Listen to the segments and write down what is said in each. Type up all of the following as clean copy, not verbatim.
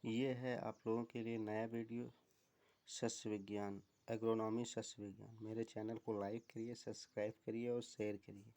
ये है आप लोगों के लिए नया वीडियो सस्य विज्ञान एग्रोनॉमी सस्य विज्ञान। मेरे चैनल को लाइक करिए, सब्सक्राइब करिए और शेयर करिए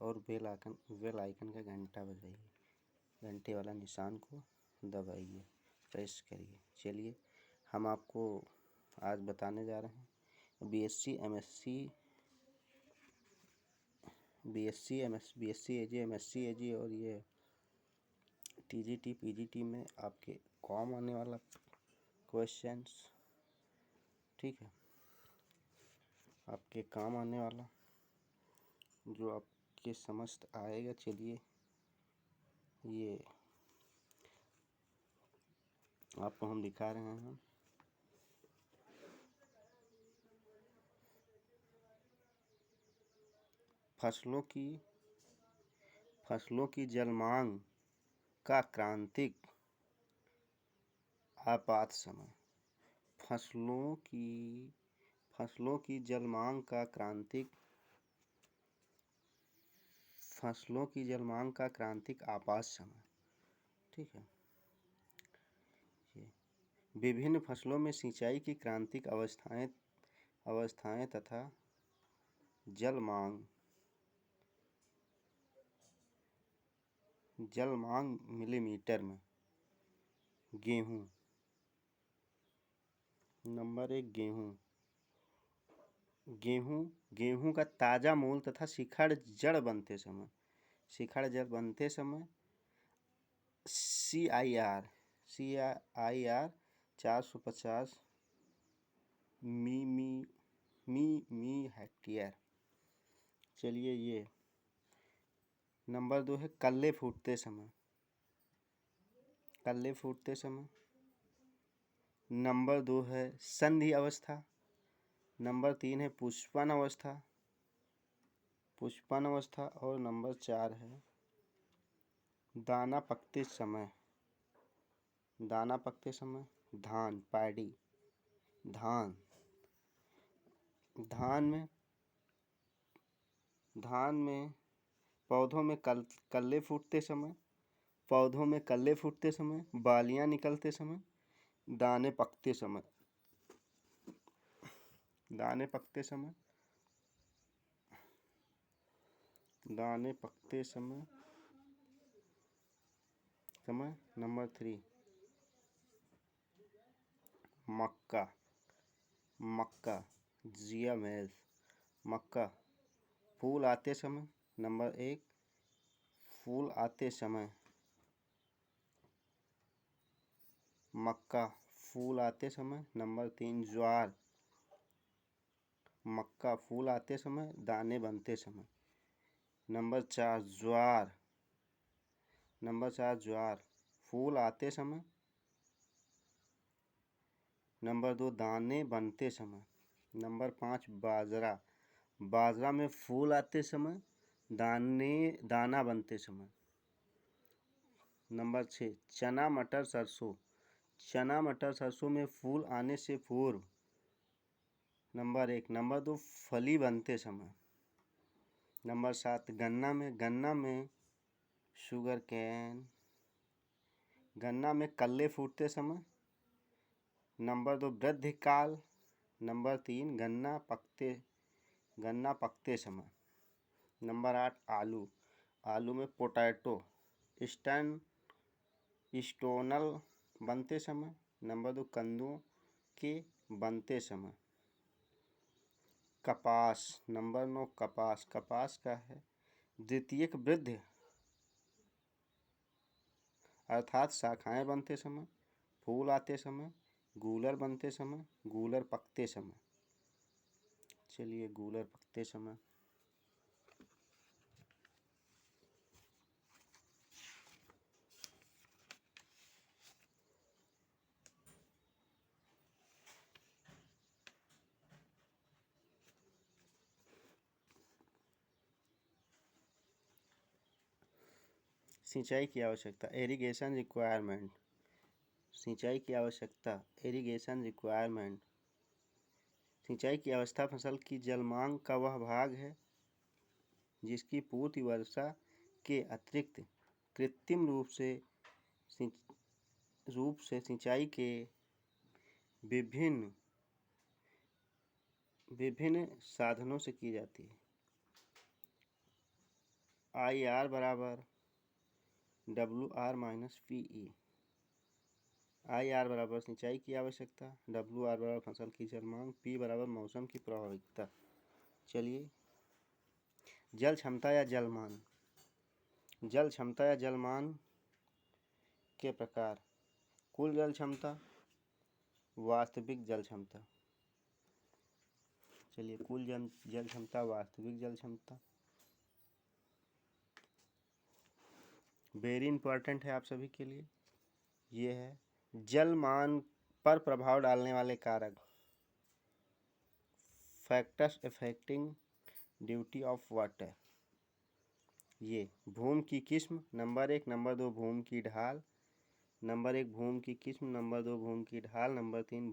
और बेल आइकन का घंटा बजाइए, घंटे वाला निशान को दबाइए, प्रेस करिए। चलिए हम आपको आज बताने जा रहे हैं बीएससी एजी और ये टीजीटी पीजीटी में आपके काम आने वाला क्वेश्चंस, ठीक है, आपके काम आने वाला जो आपके समझ आएगा। चलिए ये आपको हम दिखा रहे हैं। फसलों की जलमांग का क्रांतिक आपात समय। फसलों की जलमांग का क्रांतिक आपात समय, ठीक है। विभिन्न फसलों में सिंचाई की क्रांतिक अवस्थाएं तथा जलमांग मिलीमीटर में। गेहूं नंबर 1, गेहूं का ताजा मूल तथा शिखर जड़ बनते समय CIR 450 मी हेक्टेयर। चलिए ये नंबर 2 है कल्ले फूटते समय। नंबर 2 है संधि अवस्था। नंबर 3 है पुष्पन अवस्था और नंबर 4 है दाना पकते समय। धान में पौधों में कल्ले फूटते समय, बालियां निकलते समय, दाने पकते समय। नंबर 3 मक्का जिया मेज। मक्का फूल आते समय। नंबर 1 फूल आते समय मक्का फूल आते समय। नंबर 3 ज्वार। मक्का फूल आते समय, दाने बनते समय। नंबर 4 ज्वार फूल आते समय। नंबर 2 दाने बनते समय। नंबर 5 बाजरा में फूल आते समय, दाना बनते समय। नंबर 6 चना मटर सरसों में फूल आने से पूर्व। नंबर 1 नंबर 2 फली बनते समय। नंबर 7 गन्ना में शुगर कैन। गन्ना में कल्ले फूटते समय। नंबर 2 वृद्धि काल। नंबर 3 गन्ना पकते समय। नंबर 8 आलू में पोटैटो स्टोनल बनते समय। नंबर 2 कद्दू के बनते समय। कपास नंबर 9 कपास का है द्वितीयक वृद्धि अर्थात शाखाएं बनते समय, फूल आते समय, गूलर बनते समय, गूलर पकते समय। चलिए गूलर पकते समय सिंचाई की आवश्यकता इरिगेशन रिक्वायरमेंट। सिंचाई की अवस्था फसल की जलमांग का वह भाग है जिसकी पूर्ति वर्षा के अतिरिक्त कृत्रिम रूप से रूप से सिंचाई के विभिन्न साधनों से की जाती है। IR बराबर WR माइनस PE। IR बराबर सिंचाई की आवश्यकता, WR बराबर फसल की जल मांग, P बराबर मौसम की प्रभाविकता। चलिए, जल क्षमता या जलमान। जल क्षमता या जलमान के प्रकार: कुल जल क्षमता, वास्तविक जल क्षमता। चलिए, कुल जल क्षमता, वास्तविक जल क्षमता वेरी इंपॉर्टेंट है आप सभी के लिए। ये है जलमान पर प्रभाव डालने वाले कारक, factors affecting duty of water. ये भूमि की किस्म, नंबर 1, नंबर 2 भूमि की ढाल, नंबर 1 भूमि की किस्म, नंबर 2 भूमि की ढाल, नंबर 3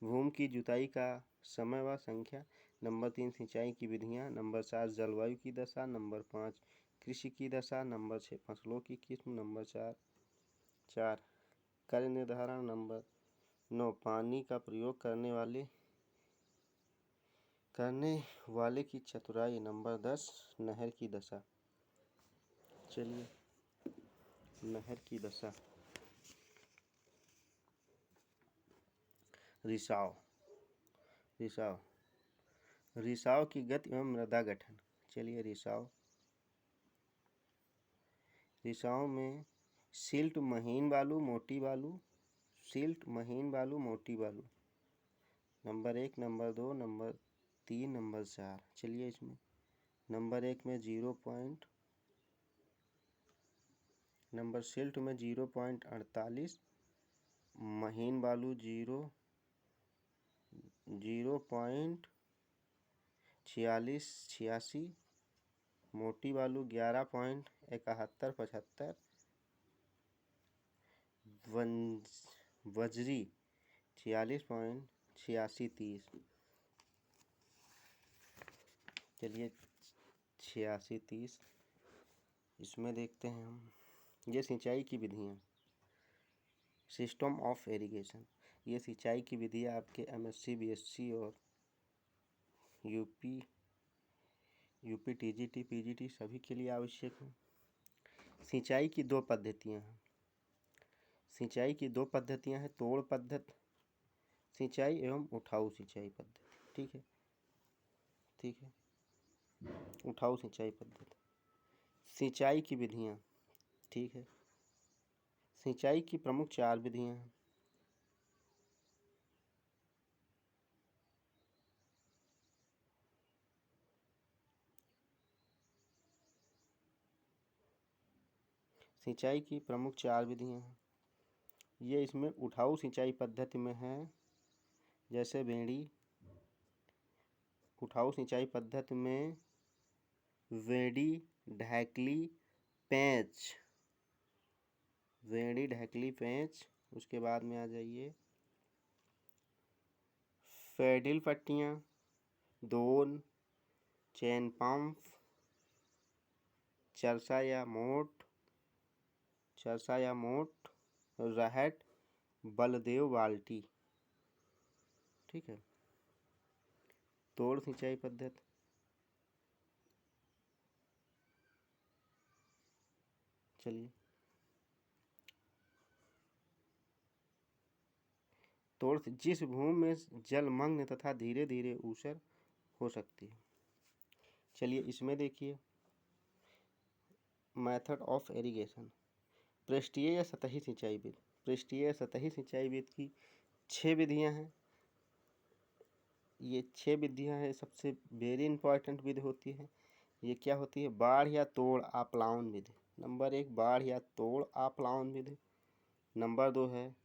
भूमि की जुताई का समय व संख्या, नंबर 3 सिंचाई की विधियां, नंबर 4 जलवायु की दशा, नंबर 5 कृषि की दशा, नंबर 6 फसलों की किस्म, नंबर 4 कार्य निर्धारण, नंबर 9 पानी का प्रयोग करने वाले की चतुराई, नंबर 10 नहर की दशा। चलिए, नहर की दशा। रिसाव की गति एवं मृदा गठन। चलिए, रिसाव में सिल्ट, महीन बालू, मोटी बालू, नंबर 1, नंबर 2, नंबर 3, नंबर 4। चलिए, इसमें नंबर 1 में नंबर सिल्ट में 0.48, महीन बालू 0.4686, मोटी बालू 11.7175, बजरी 46.8630। चलिए, 8630 इसमें देखते हैं हम। ये सिंचाई की विधियाँ, सिस्टम ऑफ इरिगेशन। ये सिंचाई की विधियाँ आपके MSc, BSc और यूपी TGT, PGT सभी के लिए आवश्यक है। सिंचाई की दो पद्धतियाँ हैं। तोड़ पद्धति सिंचाई एवं उठाऊ सिंचाई पद्धति। ठीक है। उठाऊ सिंचाई पद्धति। सिंचाई की विधियाँ, ठीक है। सिंचाई की प्रमुख 4 विधियाँ हैं। सिंचाई की प्रमुख 4 विधियाँ हैं। ये इसमें उठाऊ सिंचाई पद्धति में है, जैसे बेड़ी। उठाऊ सिंचाई पद्धति में वेड़ी, ढैकली, पेंच, उसके बाद में आ जाइए फैडिल पट्टियाँ, दोन, चैन पंप, चरसा या मोट, रहट, बलदेव बाल्टी। ठीक है। तोड़ सिंचाई पद्धति। चलिए, तोड़ जिस भूमि में जलमग्न तथा धीरे धीरे ऊसर हो सकती है। चलिए, इसमें देखिए मेथड ऑफ इरिगेशन। पृष्ठीय या सतही सिंचाई विधि। पृष्ठीय या सतही सिंचाई विधि की 6 विधियां हैं। ये 6 विधियां हैं, सबसे वेरी इंपॉर्टेंट विधि होती है। ये क्या होती है? बाढ़ या तोड़ आप्लावन विधि। नंबर 1 बाढ़ या तोड़ आप्लावन विधि। नंबर 2 है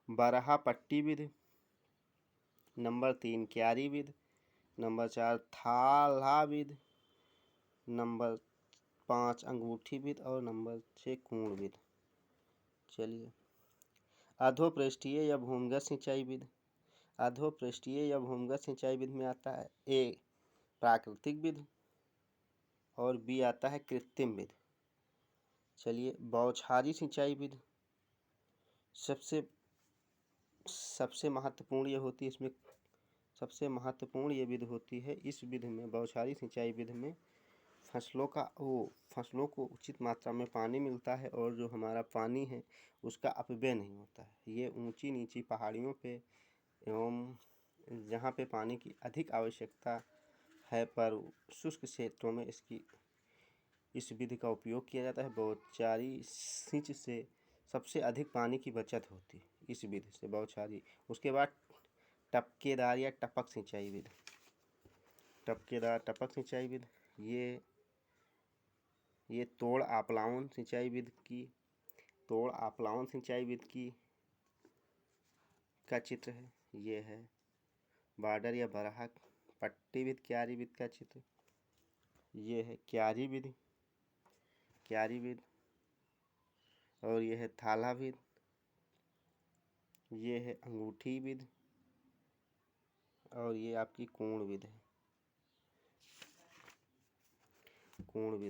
बरहा पट्टी विधि। नंबर 3 क्यारी विधि। नंबर 4 थाला विधि। नंबर 5 अंगूठी विधि और नंबर 6 कूण विधि। चलिए, अधोपृष्ठीय या भूमिगत सिंचाई विधि। अधोपृष्ठीय या भूमिगत सिंचाई विधि में आता है A प्राकृतिक विधि और B आता है कृत्रिम विधि। चलिए, बौछारी सिंचाई विधि सबसे महत्वपूर्ण ये होती है। इसमें सबसे महत्वपूर्ण ये विधि होती है। इस विधि में, बौछारी सिंचाई विधि में, फसलों को उचित मात्रा में पानी मिलता है और जो हमारा पानी है उसका अपव्यय नहीं होता है। ये ऊंची नीची पहाड़ियों पे एवं जहाँ पे पानी की अधिक आवश्यकता है पर शुष्क क्षेत्रों में इस विधि का उपयोग किया जाता है। बौछारी सिंच से सबसे अधिक पानी की बचत होती है इस विधि से, बौछारी। उसके बाद टपकेदार या टपक सिंचाई विधि। टपकेदार टपक सिंचाई विधि ये तोड़ आपलावन सिंचाई विधि की का चित्र है। ये है बॉर्डर या बराह पट्टी विधि, क्यारी विधि का चित्र। ये है क्यारी विधि और ये है थाला विधि। ये है अंगूठी विधि और ये आपकी कोण विधि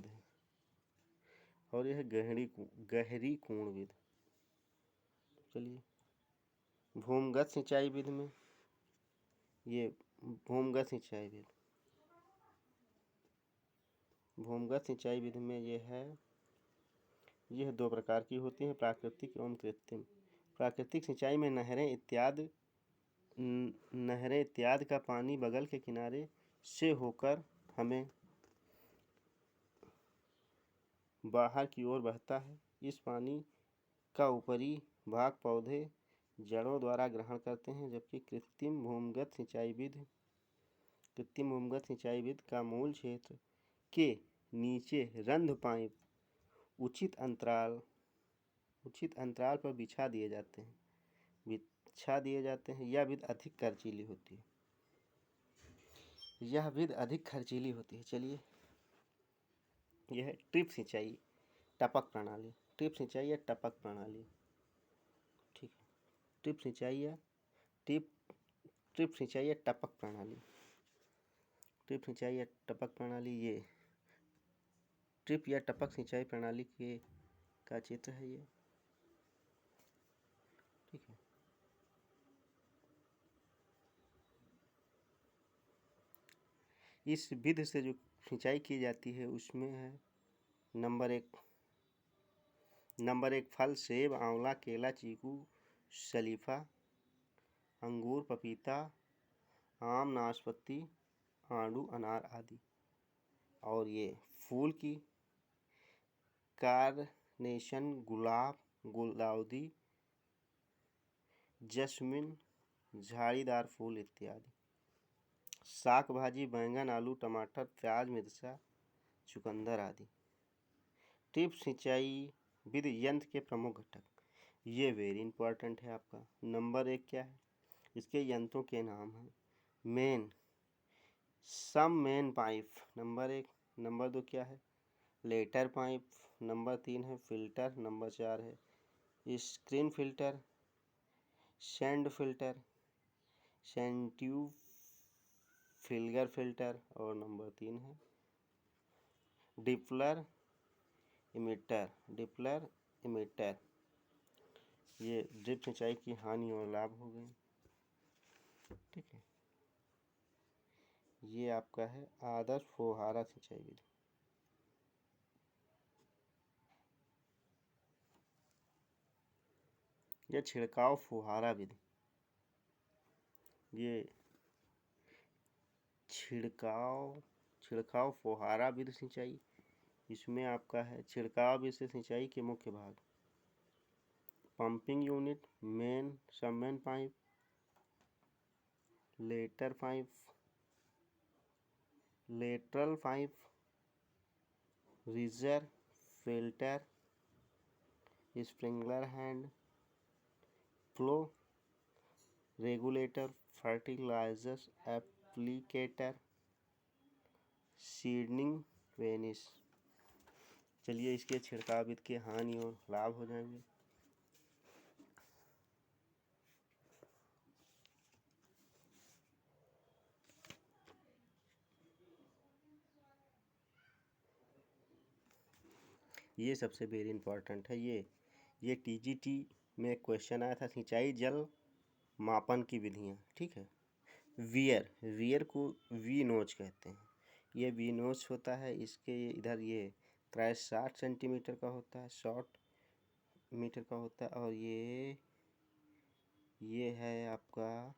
है। और यह गहरी कोण विधि। चलिए, भूमिगत सिंचाई विधि में भूमिगत सिंचाई विधि में यह दो प्रकार की होती है, प्राकृतिक एवं कृत्रिम। प्राकृतिक सिंचाई में नहरें इत्यादि का पानी बगल के किनारे से होकर हमें बाहर की ओर बहता है। इस पानी का ऊपरी भाग पौधे जड़ों द्वारा ग्रहण करते हैं, जबकि कृत्रिम भूमिगत सिंचाई विधि का मूल क्षेत्र के नीचे रंध्र पाइप उचित अंतराल पर बिछा दिए जाते हैं। यह विधि अधिक खर्चीली होती है। चलिए, यह है ड्रिप सिंचाई टपक प्रणाली। ड्रिप सिंचाई या टपक प्रणाली, ठीक है। ड्रिप सिंचाई या टपक प्रणाली। ये ड्रिप या टपक सिंचाई प्रणाली का चित्र है ये, ठीक है। इस विधि से जो सिंचाई की जाती है उसमें है नंबर एक फल सेब, आंवला, केला, चीकू, शरीफा, अंगूर, पपीता, आम, नाशपाती, आड़ू, अनार आदि। और ये फूल की कारनेशन, गुलाब, गुलदाउदी, जैस्मिन, झाड़ीदार फूल इत्यादि। साग भाजी, बैंगन, आलू, टमाटर, प्याज, मिर्चा, चुकंदर आदि। ड्रिप सिंचाई विधि यंत्र के प्रमुख घटक, ये वेरी इंपॉर्टेंट है आपका। नंबर 1 क्या है? इसके यंत्रों के नाम हैं मेन पाइप, नंबर 1। नंबर 2 क्या है? Letter pipe. नंबर 3 है फिल्टर। नंबर 4 है screen filter, sand filter, centrifugal filter. और नंबर 3 है डिप्लर इमिटर। ये ड्रिप सिंचाई की हानि और लाभ हो गए, ठीक है। ये आपका है आदर्श फुहारा सिंचाई विधि। यह छिड़काव फुहारा विधि। ये छिड़काव फुहारा विधि सिंचाई। इसमें आपका है छिड़काव विधि से सिंचाई के मुख्य भाग: pumping unit, main pipe, lateral pipe, reserve filter, sprinkler hand, flow regulator, fertiliser applicator, सीडनिंग वेनिस। चलिए, इसके छिड़काव विधि के हानि और लाभ हो जाएंगे। ये सबसे वेरी इंपॉर्टेंट है। ये TGT में क्वेश्चन आया था, सिंचाई जल मापन की विधियाँ। ठीक है। वियर को वी नोच कहते हैं। ये वी नोच होता है, इसके इधर ये क्रैश 60 सेंटीमीटर का होता है, शॉर्ट मीटर का होता है, और ये है आपका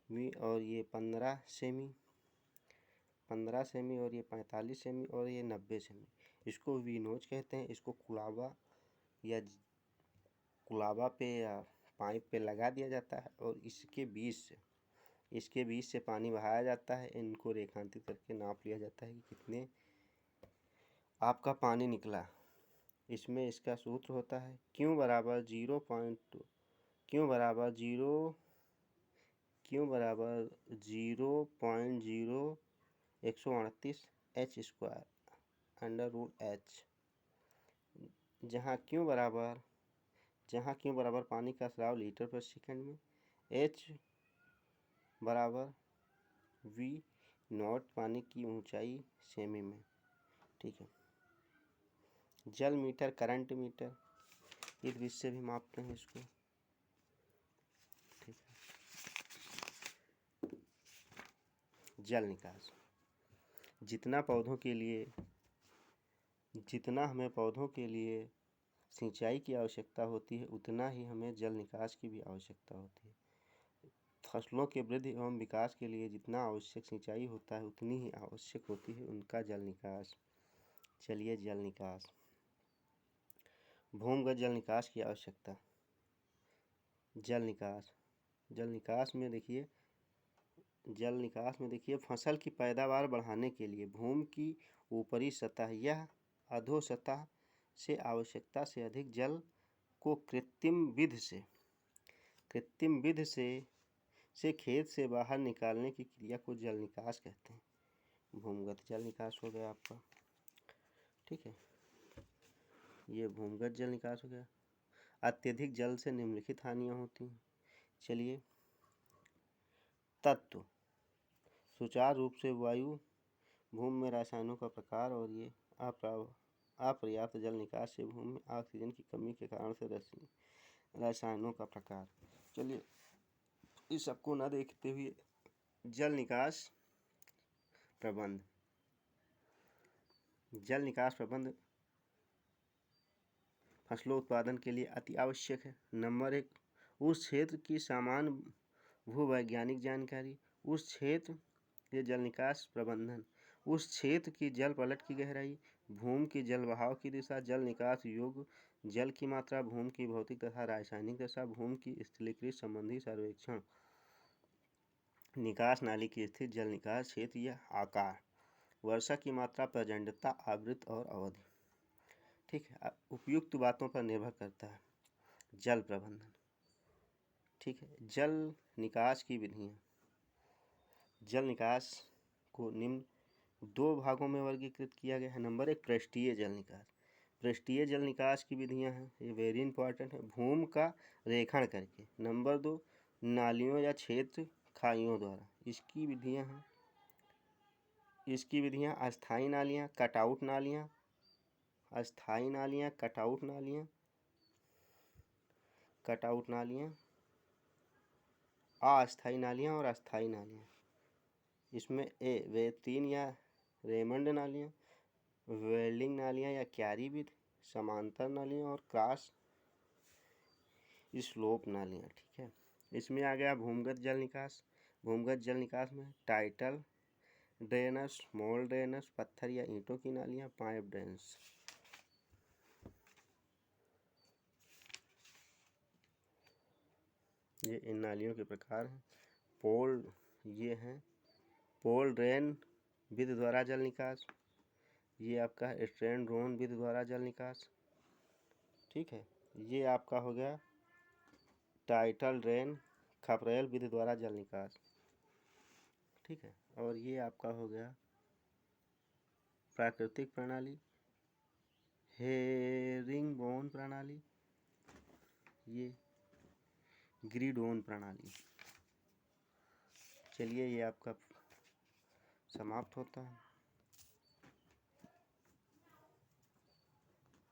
वी, और ये 15 सेमी, और ये 45 सेमी, और ये 90 सेमी। इसको वी नोच कहते हैं। इसको कुलाबा पे या पाइप पे लगा दिया जाता है, और इसके बीच से पानी बहाया जाता है। इनको रेखांकित करके नाप लिया जाता है कि कितने आपका पानी निकला। इसमें इसका सूत्र होता है Q बराबर 0.138 H²/H, जहाँ Q बराबर पानी का स्राव लीटर पर सेकंड में, H बराबर V नॉट पानी की ऊंचाई सेमी में। ठीक है। जल मीटर, करंट मीटर, इस विधि से भी मापते हैं इसको। ठीक है। जल निकास, जितना हमें पौधों के लिए सिंचाई की आवश्यकता होती है, उतना ही हमें जल निकास की भी आवश्यकता होती है। फसलों के वृद्धि एवं विकास के लिए जितना आवश्यक सिंचाई होता है, उतनी ही आवश्यक होती है उनका जल निकास। चलिए, जल निकास, भूमिगत जल निकास की आवश्यकता। जल निकास में देखिए फसल की पैदावार बढ़ाने के लिए भूमि की ऊपरी सतह या अधोसतह से आवश्यकता से अधिक जल को कृत्रिम विधि से खेत से बाहर निकालने की क्रिया को जल निकास कहते हैं। भूमिगत जल निकास हो गया आपका। ठीक है। ये भूमिगत जल निकास हो गया। अत्यधिक जल से निम्नलिखित हानियां होती हैं। चलिए, तत्व सुचारू रूप से वायु, भूमि में रसायनों का प्रकार, और ये अपर्याप्त जल निकास से भूमि में ऑक्सीजन की कमी के कारण से रसायनों का प्रकार। चलिए, इस सबको ना देखते हुए जल निकास प्रबंध फसलों उत्पादन के लिए अति आवश्यक है। नंबर 1, उस क्षेत्र की सामान्य भूवैज्ञानिक जानकारी। ये जल निकास प्रबंधन उस क्षेत्र की जल पलट की गहराई, भूमि की जल बहाव की दिशा, जल निकास योग्य जल की मात्रा, भूमि की भौतिक तथा रासायनिक दशा, भूमि की स्थलीकृत संबंधी सर्वेक्षण, निकास नाली की स्थिति, जल निकास क्षेत्र या आकार, वर्षा की मात्रा, प्रचंडता, आवृत्ति और अवधि। ठीक है। उपयुक्त बातों पर निर्भर करता है जल प्रबंधन। ठीक है। जल निकास की विधियाँ। जल निकास को निम्न 2 भागों में वर्गीकृत किया गया है। नंबर 1, पृष्ठीय जल निकास। पृष्ठीय जल निकास की विधियाँ हैं, ये वेरी इंपॉर्टेंट है, भूमि का रेखण करके। नंबर 2, नालियों या क्षेत्र खाइयों द्वारा। इसकी विधियाँ अस्थायी नालियाँ, कटआउट नालियाँ, अस्थायी नालियाँ, कटआउट नालियाँ, अस्थायी नालियाँ और अस्थायी नालियाँ। इसमें वेत्रीन या रेमंड नालियाँ, वेल्डिंग नालियाँ या क्यारी विधि, समांतर नालियाँ और क्रॉस स्लोप नालियाँ। ठीक है। इसमें आ गया भूमिगत जल निकास। भूमिगत जल निकास में टाइटल ड्रेनर्स, स्मॉल ड्रेनर्स, पत्थर या ईंटों की नालियाँ, पाइप ड्रेन्स। ये इन नालियों के प्रकार हैं। पोल ड्रेन विधि द्वारा जल निकास। ये आपका स्ट्रेन ड्रोन विधि द्वारा जल निकास। ठीक है। ये आपका हो गया टाइटल ड्रेन खपरेल विधि द्वारा जल निकास। ठीक है। और ये आपका हो गया प्राकृतिक प्रणाली, हेरिंगबोन प्रणाली, ये ग्रिडोन प्रणाली। चलिए, ये आपका समाप्त होता है।